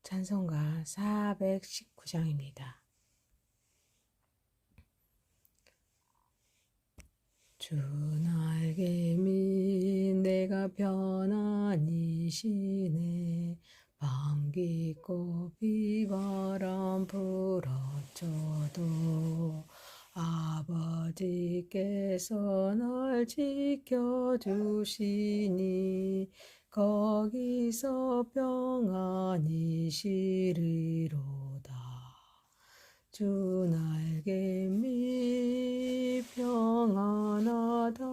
찬송가 419장입니다. 주 날개미 내가 편안히 쉬네. 방귀꽃 비바람 불어쳐도 아버지께서 날 지켜주시니 거기서 평안히 쉬리로다. 주 날개미 평안하다.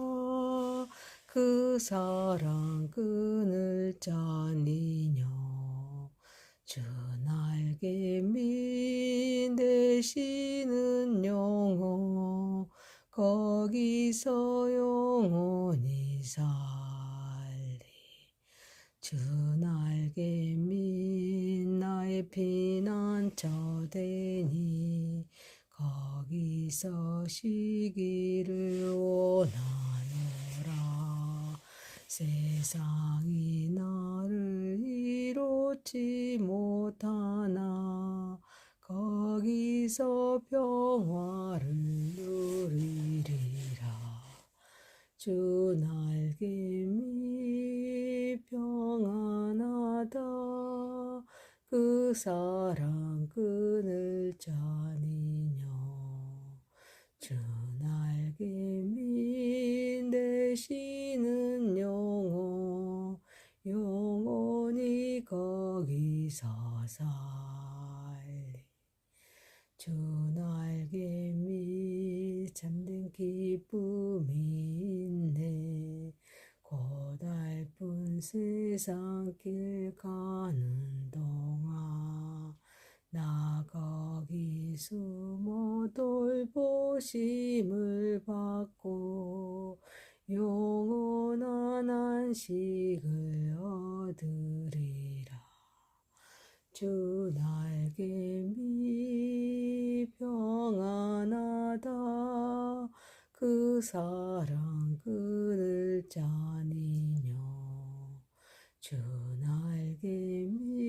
그 사랑 끈을 짜니뇨. 주 날개미 되시는 영혼 거기서 영원히 살리. 주 날개미 나의 피난처 되니 거기서 쉬기를 원하노라. 세상이 나를 이롭지 못하나 거기서 평화를 누리리라. 주 날개미 평안하다. 그 사랑 끈을 짜니뇨. 주 날개미 되시는 영혼 영원히 거기서 살리. 주 날개미 잠든 기쁨이 있네. 고달픈 세상길 가는 동안 나 거기 숨어 돌보심을 받고 영원한 안식을 얻으리라. 주 날개미 평안하다. 그 사랑 끈을 짜니뇨. 주 날개미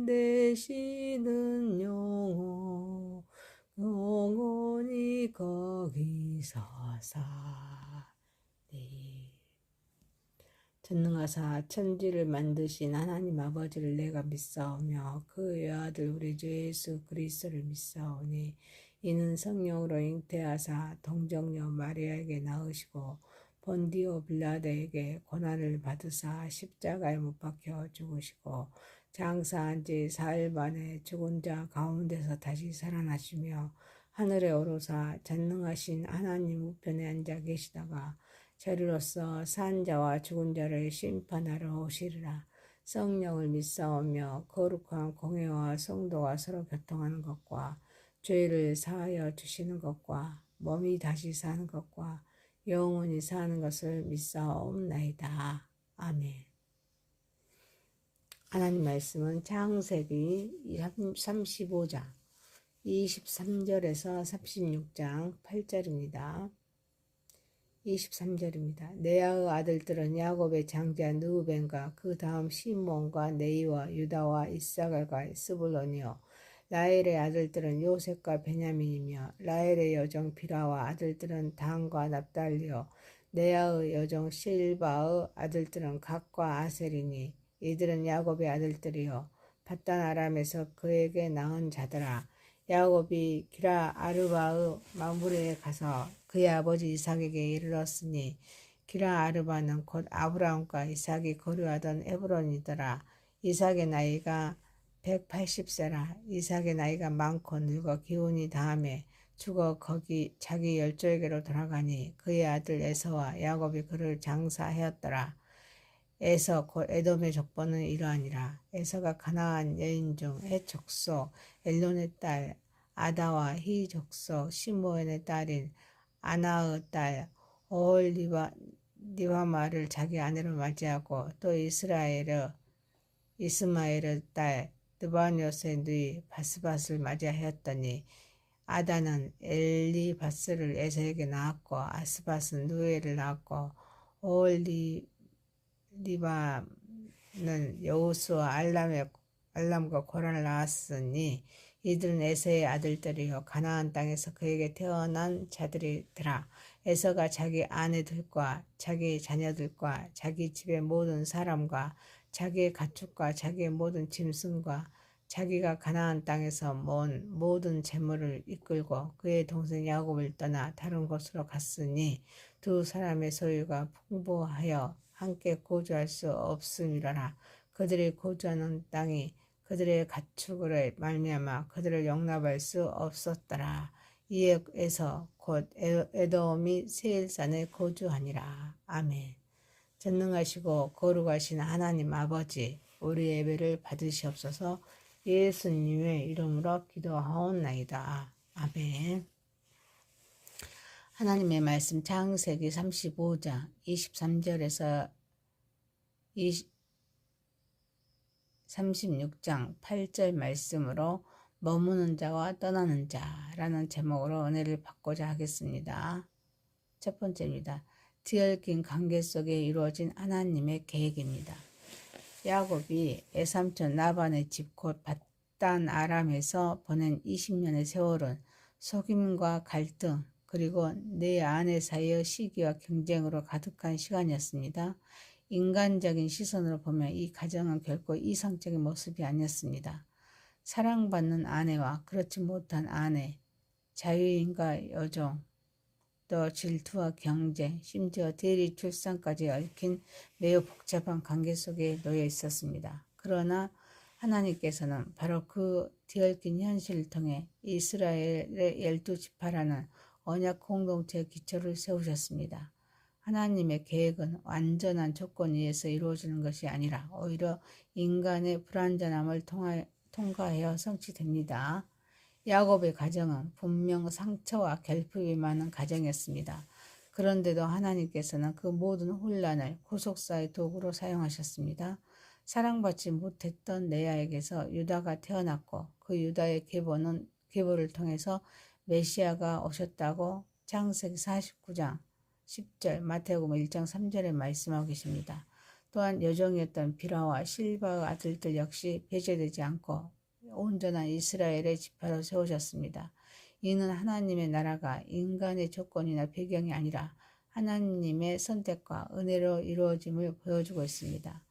되시는 영혼 영원히 거기서 살리. 전능하사 천지를 만드신 하나님 아버지를 내가 믿사오며 그 외아들 우리 주 예수 그리스도를 믿사오니 이는 성령으로 잉태하사 동정녀 마리아에게 낳으시고 본디오 빌라도에게 고난을 받으사 십자가에 못 박혀 죽으시고 장사한 지 4일 만에 죽은 자 가운데서 다시 살아나시며 하늘에 오르사 전능하신 하나님 우편에 앉아 계시다가 저리로서 산 자와 죽은 자를 심판하러 오시리라. 성령을 믿사오며 거룩한 공회와 성도가 서로 교통하는 것과 죄를 사하여 주시는 것과 몸이 다시 사는 것과 영원히 사는 것을 믿사옵나이다. 아멘. 하나님 말씀은 창세기 35장 23절에서 36장 8절입니다. 23절입니다. 레아의 아들들은 야곱의 장자 르우벤과 그 다음 시몬과 네이와 유다와 이사갈과 스불론이요. 라헬의 아들들은 요셉과 베냐민이며 라헬의 여종 비라와 아들들은 단과 납달리요. 레아의 여종 실바의 아들들은 갓과 아셀이니 이들은 야곱의 아들들이요. 밧단 아람에서 그에게 낳은 자들아. 야곱이 기라 아르바의 마므레에 가서 그의 아버지 이삭에게 이르렀으니 기라 아르바는 곧 아브라함과 이삭이 거류하던 에브론이더라. 이삭의 나이가 180세라. 이삭의 나이가 많고 늙어 기운이 다함에 죽어 거기 자기 열조에게로 돌아가니 그의 아들 에서와 야곱이 그를 장사하였더라. 에서 곧 에돔의 족보는 이러하니라. 에서가 가나안 여인 중 헷 족속 엘론의 딸 아다와 히 족속 시므온의 딸인 아나의 딸 오홀리바마를 자기 아내로 맞이하고 또 이스마엘의 딸 느바뇨스의 누이 바스밧을 맞이하였더니 아다는 엘리바스를 에서에게 낳았고 아스밧은 누에를 낳았고 오홀리바는 여우수와 알람의 알람과 고란을 낳았으니 이들은 에서의 아들들이요 가나안 땅에서 그에게 태어난 자들이더라. 에서가 자기 아내들과 자기 자녀들과 자기 집의 모든 사람과 자기의 가축과 자기의 모든 짐승과 자기가 가나안 땅에서 모은 모든 재물을 이끌고 그의 동생 야곱을 떠나 다른 곳으로 갔으니 두 사람의 소유가 풍부하여 함께 거주할 수 없음이라라. 그들이 거주하는 땅이 그들의 가축으로 말미암아 그들을 용납할 수 없었더라. 이에 에서 곧 에돔이 세일산에 거주하니라. 아멘. 전능하시고 거룩하신 하나님 아버지, 우리 예배를 받으시옵소서. 예수님의 이름으로 기도하옵나이다. 아멘. 하나님의 말씀 창세기 35장 23절에서 36장 8절 말씀으로 머무는 자와 떠나는 자라는 제목으로 은혜를 받고자 하겠습니다. 첫 번째입니다. 뒤얽힌 관계 속에 이루어진 하나님의 계획입니다. 야곱이 애삼촌 라반의 집 곧 밧단 아람에서 보낸 20년의 세월은 속임과 갈등 그리고 내 아내 사이의 시기와 경쟁으로 가득한 시간이었습니다. 인간적인 시선으로 보면 이 가정은 결코 이상적인 모습이 아니었습니다. 사랑받는 아내와 그렇지 못한 아내, 자유인과 여종, 또 질투와 경쟁, 심지어 대리 출산까지 얽힌 매우 복잡한 관계 속에 놓여 있었습니다. 그러나 하나님께서는 바로 그 뒤얽힌 현실을 통해 이스라엘의 12지파라는 언약 공동체의 기초를 세우셨습니다. 하나님의 계획은 완전한 조건 위에서 이루어지는 것이 아니라 오히려 인간의 불완전함을 통과하여 성취됩니다. 야곱의 가정은 분명 상처와 결핍이 많은 가정이었습니다. 그런데도 하나님께서는 그 모든 혼란을 구속사의 도구로 사용하셨습니다. 사랑받지 못했던 레아에게서 유다가 태어났고 그 유다의 계보를 통해서 메시아가 오셨다고 창세기 49장 10절, 마태복음 1장 3절에 말씀하고 계십니다. 또한 여종이었던 비라와 실바의 아들들 역시 배제되지 않고 온전한 이스라엘의 지파로 세우셨습니다. 이는 하나님의 나라가 인간의 조건이나 배경이 아니라 하나님의 선택과 은혜로 이루어짐을 보여주고 있습니다.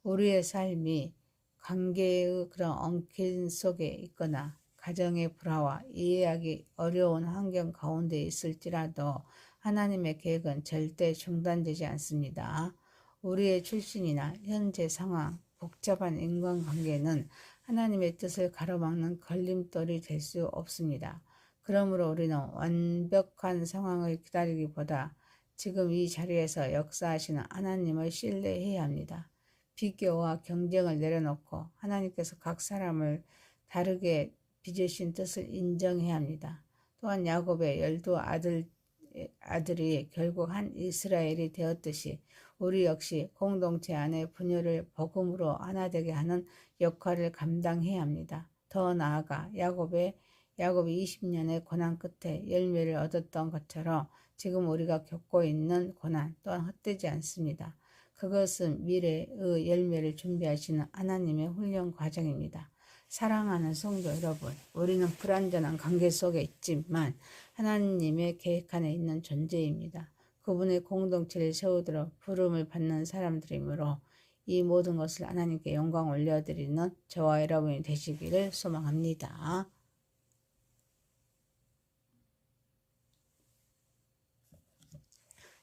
우리의 삶이 관계의 그런 엉킴 속에 있거나 가정의 불화와 이해하기 어려운 환경 가운데 있을지라도 하나님의 계획은 절대 중단되지 않습니다. 우리의 출신이나 현재 상황, 복잡한 인간관계는 하나님의 뜻을 가로막는 걸림돌이 될 수 없습니다. 그러므로 우리는 완벽한 상황을 기다리기보다 지금 이 자리에서 역사하시는 하나님을 신뢰해야 합니다. 비교와 경쟁을 내려놓고 하나님께서 각 사람을 다르게 빚으신 뜻을 인정해야 합니다. 또한 야곱의 12아들이 결국 한 이스라엘이 되었듯이 우리 역시 공동체 안에 분열을 복음으로 하나 되게 하는 역할을 감당해야 합니다. 더 나아가 야곱이 20년의 고난 끝에 열매를 얻었던 것처럼 지금 우리가 겪고 있는 고난 또한 헛되지 않습니다. 그것은 미래의 열매를 준비하시는 하나님의 훈련 과정입니다. 사랑하는 성도 여러분, 우리는 불완전한 관계 속에 있지만 하나님의 계획 안에 있는 존재입니다. 그분의 공동체를 세우도록 부름을 받는 사람들이므로 이 모든 것을 하나님께 영광 올려드리는 저와 여러분이 되시기를 소망합니다.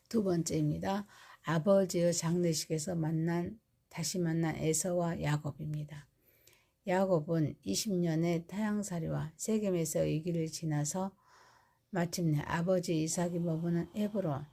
두 번째입니다. 아버지의 장례식에서 다시 만난 에서와 야곱입니다. 야곱은 20년의 타향살이와 세겜에서의 길을 지나서 마침내 아버지 이삭이 머무는 헤브론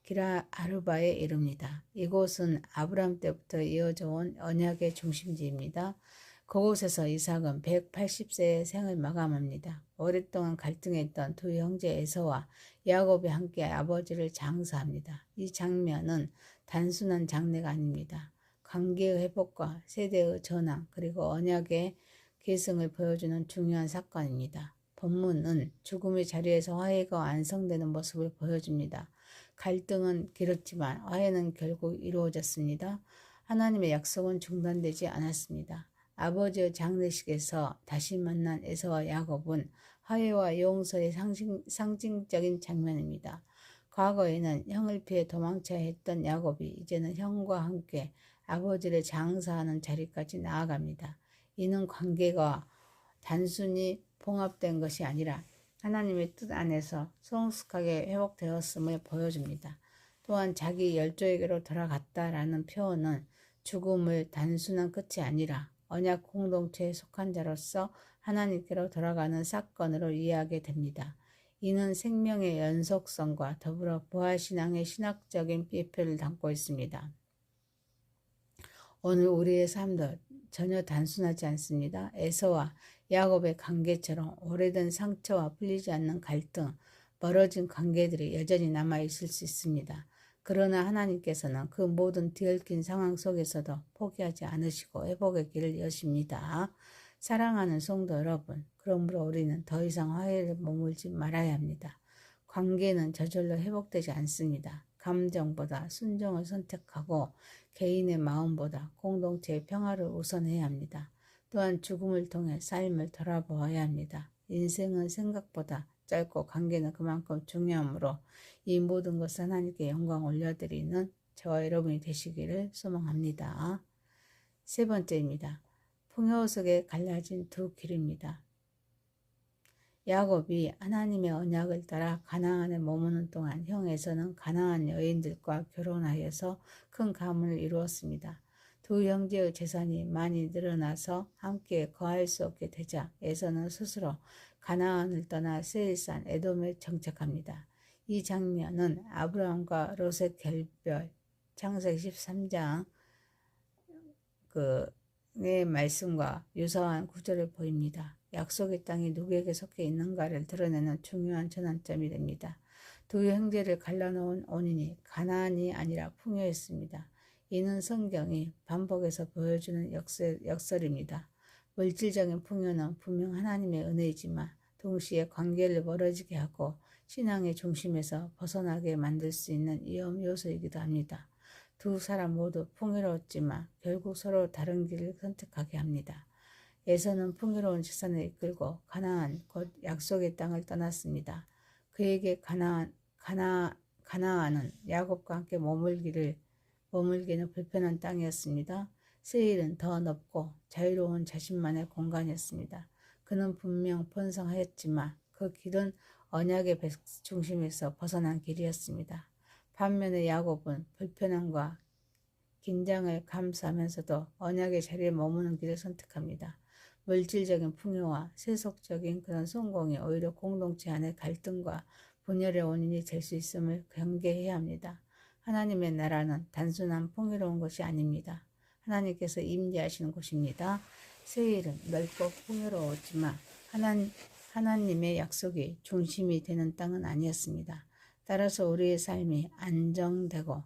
기라 아르바에 이릅니다. 이곳은 아브람 때부터 이어져 온 언약의 중심지입니다. 그곳에서 이삭은 180세의 생을 마감합니다. 오랫동안 갈등했던 두 형제 에서와 야곱이 함께 아버지를 장사합니다. 이 장면은 단순한 장례가 아닙니다. 관계의 회복과 세대의 전환 그리고 언약의 계승을 보여주는 중요한 사건입니다. 본문은 죽음의 자리에서 화해가 완성되는 모습을 보여줍니다. 갈등은 길었지만 화해는 결국 이루어졌습니다. 하나님의 약속은 중단되지 않았습니다. 아버지의 장례식에서 다시 만난 에서와 야곱은 화해와 용서의 상징적인 장면입니다. 과거에는 형을 피해 도망쳐야 했던 야곱이 이제는 형과 함께 아버지를 장사하는 자리까지 나아갑니다. 이는 관계가 단순히 봉합된 것이 아니라 하나님의 뜻 안에서 성숙하게 회복되었음을 보여줍니다. 또한 자기 열조에게로 돌아갔다라는 표현은 죽음을 단순한 끝이 아니라 언약 공동체에 속한 자로서 하나님께로 돌아가는 사건으로 이해하게 됩니다. 이는 생명의 연속성과 더불어 부활신앙의 신학적인 비표를 담고 있습니다. 오늘 우리의 삶도 전혀 단순하지 않습니다. 에서와 야곱의 관계처럼 오래된 상처와 풀리지 않는 갈등, 멀어진 관계들이 여전히 남아있을 수 있습니다. 그러나 하나님께서는 그 모든 뒤얽힌 상황 속에서도 포기하지 않으시고 회복의 길을 여십니다. 사랑하는 성도 여러분, 그러므로 우리는 더 이상 화해를 머물지 말아야 합니다. 관계는 저절로 회복되지 않습니다. 감정보다 순종을 선택하고 개인의 마음보다 공동체의 평화를 우선해야 합니다. 또한 죽음을 통해 삶을 돌아보아야 합니다. 인생은 생각보다 짧고 관계는 그만큼 중요하므로 이 모든 것을 하나님께 영광 올려드리는 저와 여러분이 되시기를 소망합니다. 세 번째입니다. 풍요 속에 갈라진 두 길입니다. 야곱이 하나님의 언약을 따라 가나안에 머무는 동안 형 에서는 가나안 여인들과 결혼하여서 큰 가문을 이루었습니다. 두 형제의 재산이 많이 늘어나서 함께 거할 수 없게 되자 에서는 스스로 가나안을 떠나 세일산 에돔에 정착합니다. 이 장면은 아브라함과 롯의 결별, 창세기 13장 의 말씀과 유사한 구절을 보입니다. 약속의 땅이 누구에게 속해 있는가를 드러내는 중요한 전환점이 됩니다. 두 형제를 갈라놓은 원인이 가나안이 아니라 풍요였습니다. 이는 성경이 반복해서 보여주는 역설입니다. 물질적인 풍요는 분명 하나님의 은혜이지만 동시에 관계를 멀어지게 하고 신앙의 중심에서 벗어나게 만들 수 있는 위험 요소이기도 합니다. 두 사람 모두 풍요로웠지만 결국 서로 다른 길을 선택하게 합니다. 에서는 풍요로운 재산을 이끌고 가나안 곧 약속의 땅을 떠났습니다. 그에게 가나안은 야곱과 함께 머물기는 불편한 땅이었습니다. 세일은 더 넓고 자유로운 자신만의 공간이었습니다. 그는 분명 번성하였지만 그 길은 언약의 중심에서 벗어난 길이었습니다. 반면에 야곱은 불편함과 긴장을 감수하면서도 언약의 자리에 머무는 길을 선택합니다. 물질적인 풍요와 세속적인 그런 성공이 오히려 공동체 안의 갈등과 분열의 원인이 될 수 있음을 경계해야 합니다. 하나님의 나라는 단순한 풍요로운 것이 아닙니다. 하나님께서 임재하시는 곳입니다. 세일은 넓고 풍요로웠지만 하나님의 약속이 중심이 되는 땅은 아니었습니다. 따라서 우리의 삶이 안정되고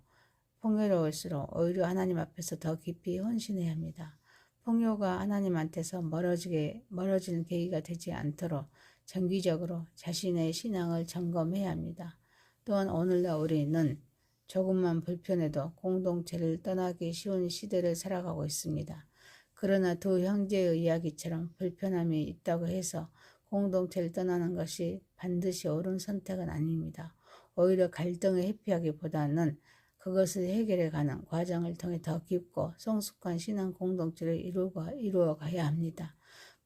풍요로울수록 오히려 하나님 앞에서 더 깊이 헌신해야 합니다. 풍요가 하나님한테서 멀어지는 계기가 되지 않도록 정기적으로 자신의 신앙을 점검해야 합니다. 또한 오늘날 우리는 조금만 불편해도 공동체를 떠나기 쉬운 시대를 살아가고 있습니다. 그러나 두 형제의 이야기처럼 불편함이 있다고 해서 공동체를 떠나는 것이 반드시 옳은 선택은 아닙니다. 오히려 갈등을 회피하기보다는 그것을 해결해가는 과정을 통해 더 깊고 성숙한 신앙 공동체를 이루어 가야 합니다.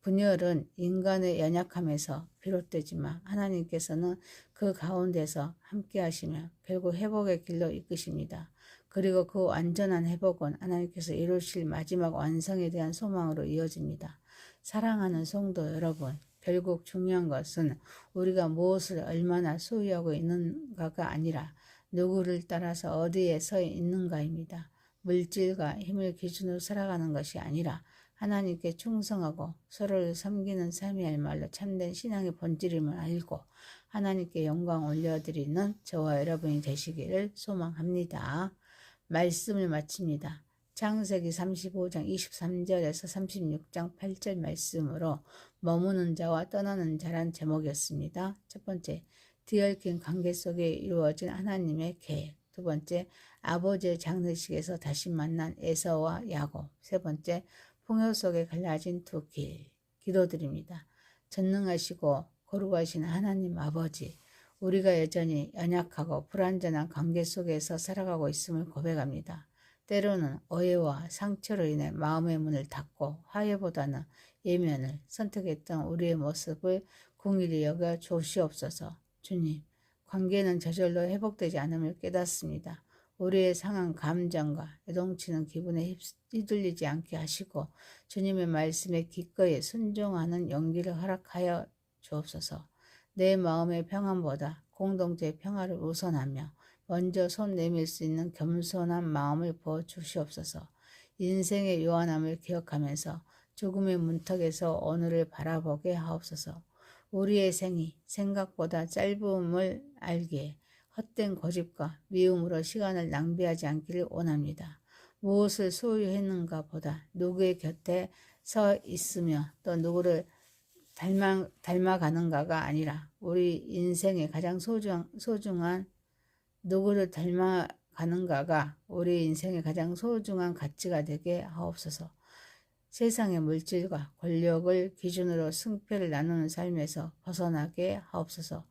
분열은 인간의 연약함에서 비롯되지만 하나님께서는 그 가운데서 함께 하시며 결국 회복의 길로 이끄십니다. 그리고 그 완전한 회복은 하나님께서 이루실 마지막 완성에 대한 소망으로 이어집니다. 사랑하는 성도 여러분, 결국 중요한 것은 우리가 무엇을 얼마나 소유하고 있는가가 아니라 누구를 따라서 어디에 서 있는가입니다. 물질과 힘을 기준으로 살아가는 것이 아니라 하나님께 충성하고 서로를 섬기는 삶이야말로 참된 신앙의 본질임을 알고 하나님께 영광 올려드리는 저와 여러분이 되시기를 소망합니다. 말씀을 마칩니다. 창세기 35장 23절에서 36장 8절 말씀으로 머무는 자와 떠나는 자란 제목이었습니다. 첫 번째, 뒤얽힌 관계 속에 이루어진 하나님의 계획. 두 번째, 아버지의 장례식에서 다시 만난 에서와 야곱. 세 번째, 풍요 속에 갈라진 두 길 기도드립니다. 전능하시고 거룩하신 하나님 아버지, 우리가 여전히 연약하고 불완전한 관계 속에서 살아가고 있음을 고백합니다. 때로는 오해와 상처로 인해 마음의 문을 닫고 화해보다는 예면을 선택했던 우리의 모습을 긍휼히 여겨 주시옵소서. 주님, 관계는 저절로 회복되지 않음을 깨닫습니다. 우리의 상한 감정과 요동치는 기분에 휘둘리지 않게 하시고 주님의 말씀에 기꺼이 순종하는 용기를 허락하여 주옵소서. 내 마음의 평안보다 공동체의 평화를 우선하며 먼저 손 내밀 수 있는 겸손한 마음을 부어주시옵소서. 인생의 요한함을 기억하면서 죽음의 문턱에서 오늘을 바라보게 하옵소서. 우리의 생이 생각보다 짧음을 알기에 헛된 고집과 미움으로 시간을 낭비하지 않기를 원합니다. 무엇을 소유했는가 보다 누구의 곁에 서 있으며 또 누구를 닮아가는가가 아니라 우리 인생의 가장 소중한 누구를 닮아가는가가 우리 인생의 가장 소중한 가치가 되게 하옵소서. 세상의 물질과 권력을 기준으로 승패를 나누는 삶에서 벗어나게 하옵소서.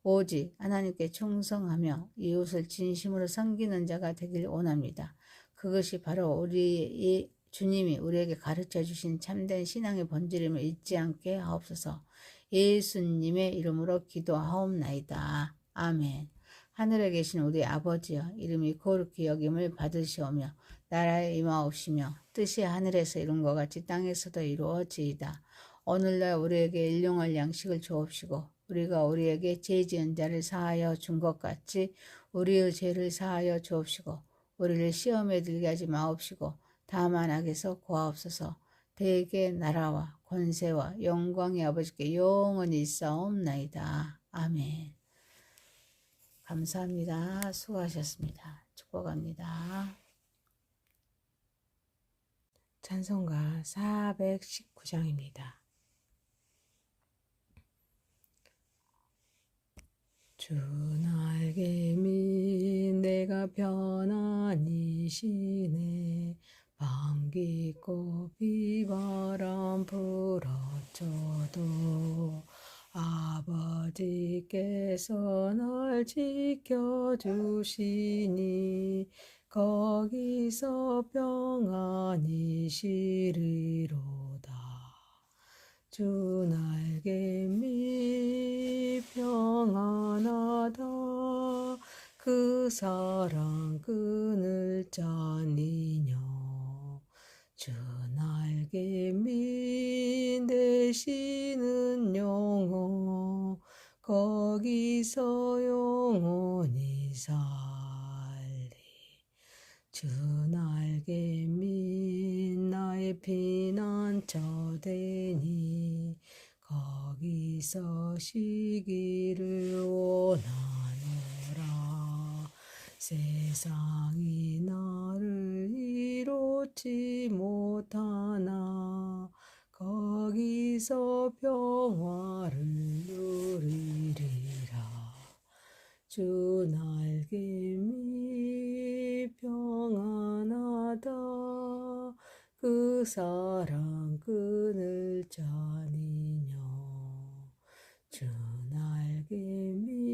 오직 하나님께 충성하며 이웃을 진심으로 섬기는 자가 되길 원합니다. 그것이 바로 우리 주님이 우리에게 가르쳐 주신 참된 신앙의 본질임을 잊지 않게 하옵소서. 예수님의 이름으로 기도하옵나이다. 아멘. 하늘에 계신 우리 아버지여, 이름이 거룩히 여김을 받으시오며 나라에 임하옵시며 뜻이 하늘에서 이룬 것 같이 땅에서도 이루어지이다. 오늘날 우리에게 일용할 양식을 주옵시고 우리가 우리에게 죄 지은 자를 사하여 준 것 같이 우리의 죄를 사하여 주옵시고 우리를 시험에 들게 하지 마옵시고 다만 악에서 구하옵소서. 대개 나라와 권세와 영광의 아버지께 영원히 있사옵나이다. 아멘. 감사합니다. 수고하셨습니다. 축복합니다. 찬송가 419장입니다. 주 날개미 내가 편안히 쉬네. 밤깊고 비바람 불어쳐도 아버지께서 날 지켜주시니 거기서 평안히 쉬리로다. 주 날개미 평안하다. 그 사랑 끈을 짜니뇨. 주 날개미 되시는 영혼 거기서 영원히 살리. 주 날개미 나의 피난처 되니 거기서 쉬기를 원하노라. 세상이 나를 이롭지 못하나 거기서 평화를 누리리라. 주 날개미 평안하다. 그 사랑 끈을 짜니뇨. 주 날개미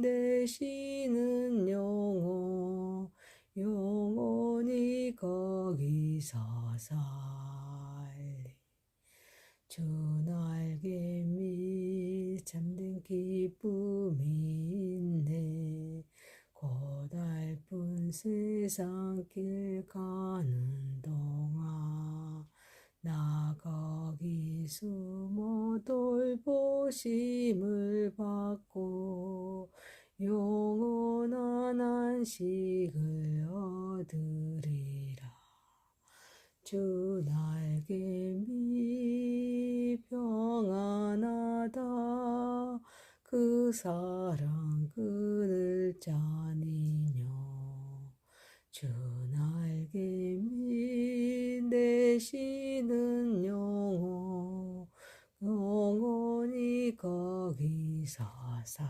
되시는 영혼 영원히 거기서 살리. 주 날개미 참된 기쁨이 있네. 고달픈 세상 길 가는 동안 나 거기 숨어 돌보심을 받고 영원한 안식을 얻으리라. 주 날개미 평안하다. 그 사랑 끈을 짜니뇨. 주 날개미 되시는 영혼 영원히 거기서 살리.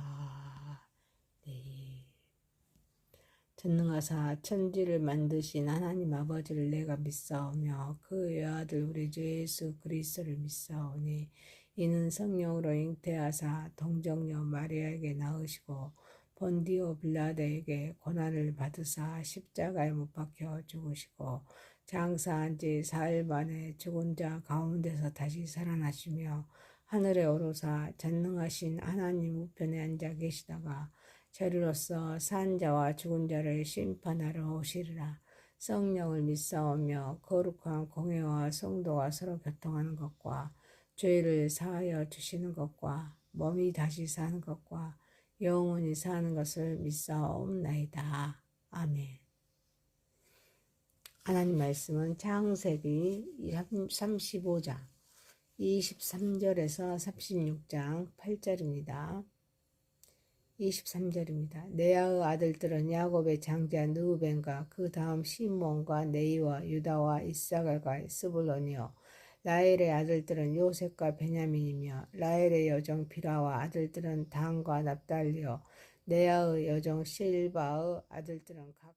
전능하사 천지를 만드신 하나님 아버지를 내가 믿사오며 그 외아들 우리 주 예수 그리스도를 믿사오니 이는 성령으로 잉태하사 동정녀 마리아에게 낳으시고 본디오 빌라도에게 고난을 받으사 십자가에 못 박혀 죽으시고 장사한 지 4일 만에 죽은 자 가운데서 다시 살아나시며 하늘에 오르사 전능하신 하나님 우편에 앉아 계시다가 저리로서 산 자와 죽은 자를 심판하러 오시리라. 성령을 믿사오며 거룩한 공회와 성도가 서로 교통하는 것과 죄를 사하여 주시는 것과 몸이 다시 사는 것과 영원히 사는 것을 믿사옵나이다. 아멘. 하나님 말씀은 창세기 35장 23절에서 36장 8절입니다. 23절입니다. 레아의 아들들은 야곱의 장자 느우벤과 그 다음 시몬과 네이와 유다와 이사갈과 스불론이요. 라헬의 아들들은 요셉과 베냐민이며 라헬의 여종 비라와 아들들은 단과 납달리요. 레아의 여종 실바의 아들들은 각